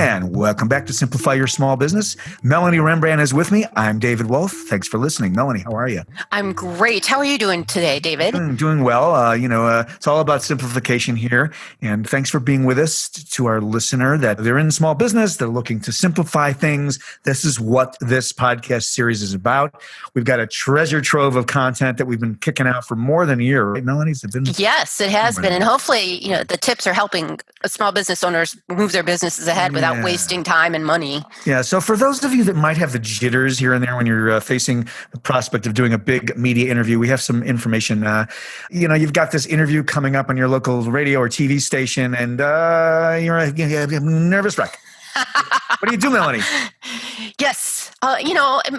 And welcome back to Simplify Your Small Business. Melanie Rembrandt is with me. I'm David Wolf. Thanks for listening. Melanie, how are you? I'm great. How are you doing today, David? Doing well. It's all about simplification here. And thanks for being with us. To our listener that they're in small business, they're looking to simplify things. This is what this podcast series is about. We've got a treasure trove of content that we've been kicking out for more than a year, right, Melanie? Yes, it has been. And hopefully, the tips are helping small business owners move their businesses ahead without wasting time and money. Yeah. So for those of you that might have the jitters here and there when you're facing the prospect of doing a big media interview, we have some information. You've got this interview coming up on your local radio or TV station, and you're a nervous wreck. What do you do, Melanie? Yes.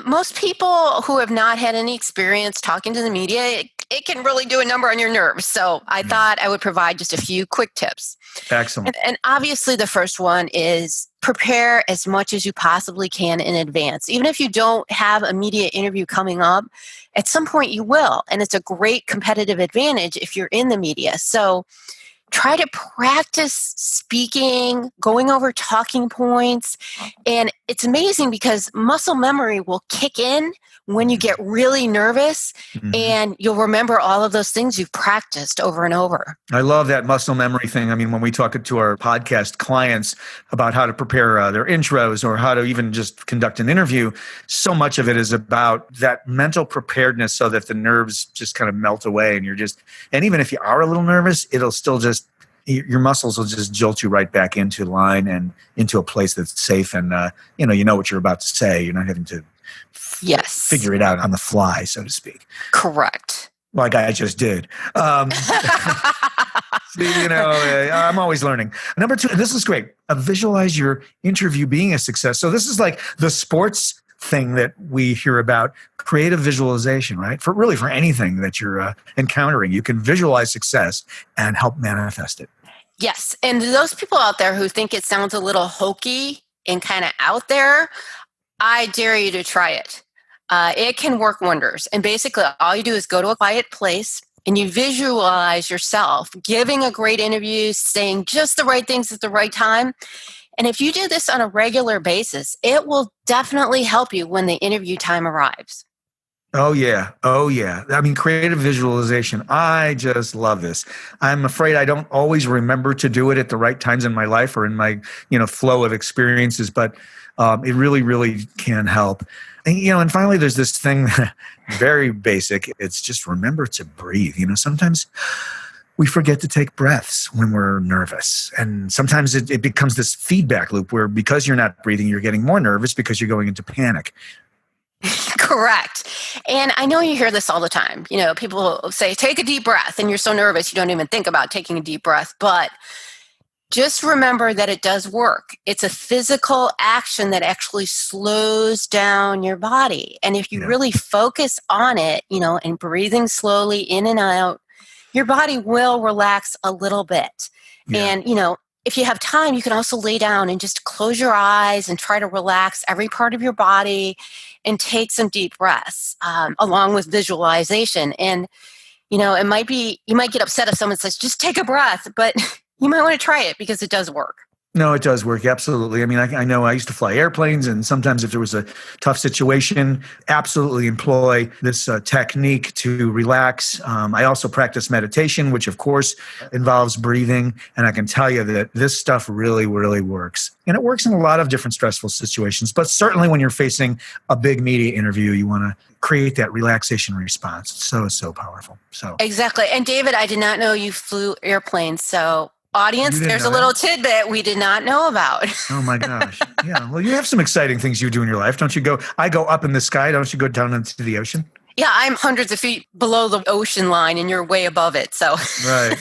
Most people who have not had any experience talking to the media, it can really do a number on your nerves. So I thought I would provide just a few quick tips. Excellent. And obviously the first one is prepare as much as you possibly can in advance. Even if you don't have a media interview coming up, at some point you will. And it's a great competitive advantage if you're in the media. So try to practice speaking, going over talking points. And it's amazing because muscle memory will kick in when you get really nervous, and you'll remember all of those things you've practiced over and over. I love that muscle memory thing. I mean, when we talk to our podcast clients about how to prepare their intros or how to even just conduct an interview, so much of it is about that mental preparedness so that the nerves just kind of melt away and even if you are a little nervous, it'll still just, your muscles will just jolt you right back into line and into a place that's safe. And, you know what you're about to say. You're not having to figure it out on the fly, so to speak. Correct. Like I just did. I'm always learning. Number 2, this is great. Visualize your interview being a success. So this is like the sports thing that we hear about, creative visualization, right? For anything that you're encountering, you can visualize success and help manifest it. Yes. And those people out there who think it sounds a little hokey and kind of out there, I dare you to try it. It can work wonders. And basically, all you do is go to a quiet place and you visualize yourself giving a great interview, saying just the right things at the right time. And if you do this on a regular basis, it will definitely help you when the interview time arrives. Oh, yeah. I mean, creative visualization. I just love this. I'm afraid I don't always remember to do it at the right times in my life or in my, flow of experiences, but it really, really can help. And finally, there's this thing, very basic. It's just remember to breathe. Sometimes we forget to take breaths when we're nervous. And sometimes it becomes this feedback loop where because you're not breathing, you're getting more nervous because you're going into panic. Correct. And I know you hear this all the time. People say, take a deep breath, and you're so nervous you don't even think about taking a deep breath. But just remember that it does work. It's a physical action that actually slows down your body. And if you really focus on it, and breathing slowly in and out, your body will relax a little bit. Yeah. And, if you have time, you can also lay down and just close your eyes and try to relax every part of your body and take some deep breaths along with visualization. And, you might get upset if someone says, just take a breath, but you might want to try it because it does work. No, it does work. Absolutely. I mean, I know I used to fly airplanes, and sometimes if there was a tough situation, absolutely employ this technique to relax. I also practice meditation, which of course involves breathing. And I can tell you that this stuff really, really works. And it works in a lot of different stressful situations. But certainly when you're facing a big media interview, you want to create that relaxation response. It's so powerful. So exactly. And David, I did not know you flew airplanes. So audience, there's a little tidbit we did not know about. Oh my gosh. Yeah. Well, you have some exciting things you do in your life. Don't you I go up in the sky. Don't you go down into the ocean? Yeah, I'm hundreds of feet below the ocean line and you're way above it. So Right.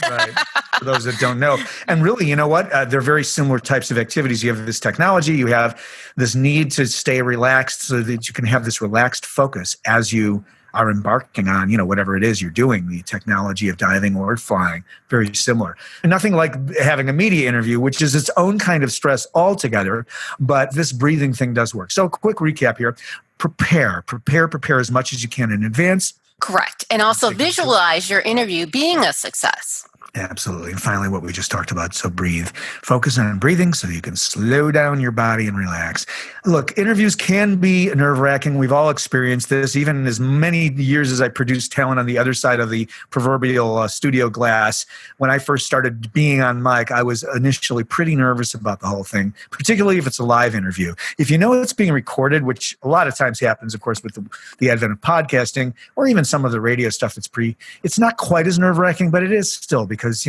For those that don't know. And really, you know what? They're very similar types of activities. You have this technology, you have this need to stay relaxed so that you can have this relaxed focus as you are embarking on, whatever it is you're doing, the technology of diving or flying, very similar. And nothing like having a media interview, which is its own kind of stress altogether, but this breathing thing does work. So quick recap here. Prepare as much as you can in advance. Correct. And also visualize your interview being a success. Absolutely. And finally, what we just talked about. So breathe. Focus on breathing so you can slow down your body and relax. Look, interviews can be nerve-wracking. We've all experienced this. Even as many years as I produced talent on the other side of the proverbial studio glass, when I first started being on mic, I was initially pretty nervous about the whole thing, particularly if it's a live interview. If you know it's being recorded, which a lot of times happens, of course, with the advent of podcasting or even some of the radio stuff it's not quite as nerve-wracking, but it is still because,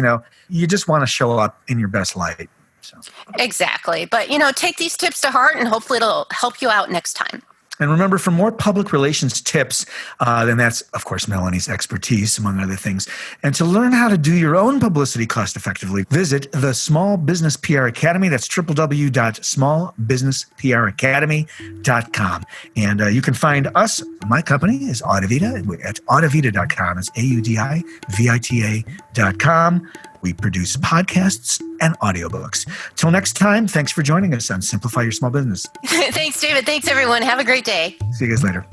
you just want to show up in your best light. So. Exactly. But, take these tips to heart and hopefully it'll help you out next time. And remember, for more public relations tips, then that's, of course, Melanie's expertise, among other things. And to learn how to do your own publicity cost effectively, visit the Small Business PR Academy. That's www.smallbusinesspracademy.com. And you can find us, my company is Audivita, at audivita.com. It's AUDIVITA.com. We produce podcasts and audiobooks. Till next time, thanks for joining us on Simplify Your Small Business. Thanks, David. Thanks, everyone. Have a great day. See you guys later.